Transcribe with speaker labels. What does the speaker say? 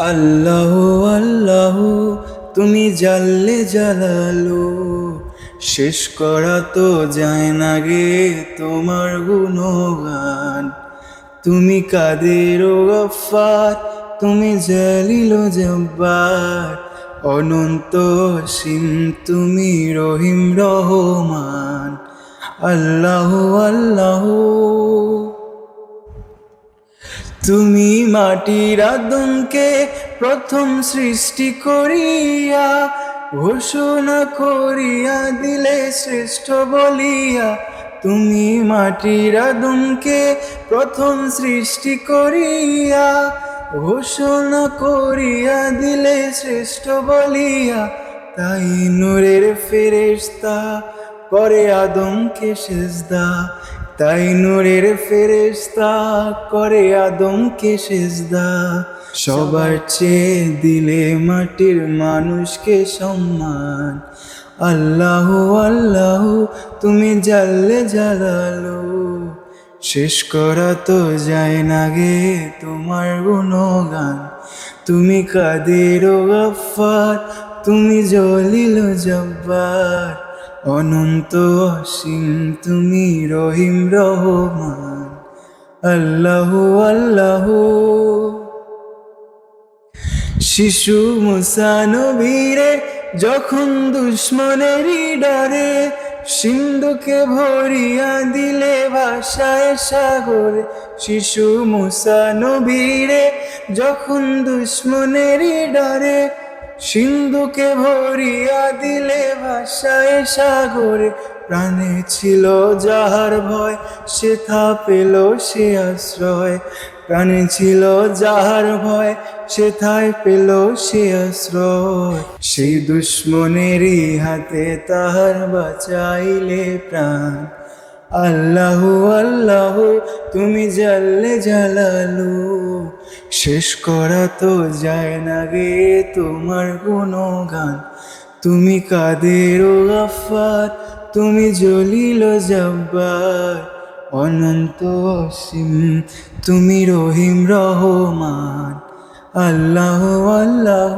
Speaker 1: আল্লাহ আল্লাহ তুমি জাল্লে জালালো, শেষ করা তো যায় না গে তোমার গুণগান। তুমি কাদের ও গফফার, তুমি জালিল ও জব্বার, অনন্ত অসীম তুমি রহিম রহমান। আল্লাহ আল্লাহ তুমি মাটির আদমকে প্রথম সৃষ্টি করিয়া ঘোষণা করিয়া দিলে শ্রেষ্ঠ বলিয়া। তুমি মাটির আদমকে প্রথম সৃষ্টি করিয়া ঘোষণা করিয়া দিলে শ্রেষ্ঠ বলিয়া। তাই নূরের ফেরেশতা করে আদমকে সেজদা, তাই নূরের ফেরেশতা করে আদমকে সেজদা। সবার চেয়ে দিলে মাটির মানুষকে সম্মান। আল্লাহ আল্লাহ তুমি জাল্লে জালালো, শেষ করা তো যায় না গে তোমার গুণগান। তুমি কাদের ও গফফার, তুমি জলিল ও জব্বার, অনন্ত অসীম তুমি রহিম রহমান। আল্লাহ আল্লাহ শিশু মুসা নবীরে যখন দুশ্মনেরই ডরে সিন্ধুকে ভরিয়া দিলে ভাষায় সাগরে। শিশু মুসা নবীরে যখন দুশ্মনেরই ডরে সিন্ধুকে ভরিয়া দিলে ভাষায় সাগরে। প্রাণে ছিল যাহার ভয় সেথা পেল সে আশ্রয়, প্রাণে ছিল যাহার ভয় সেথায় পেল সে আশ্রয়। সেই দুশ্মনেরই হাতে তাহার বাঁচাইলে প্রাণ। আল্লাহ আল্লাহ তুমি জাল্লে জালালো, শেষ করা তো যায় না গে তোমার গুণগান। তুমি কাদের ও গফফার, তুমি জলিল ও জব্বার, অনন্ত অসীম তুমি রহিম রহমান। আল্লাহ আল্লাহ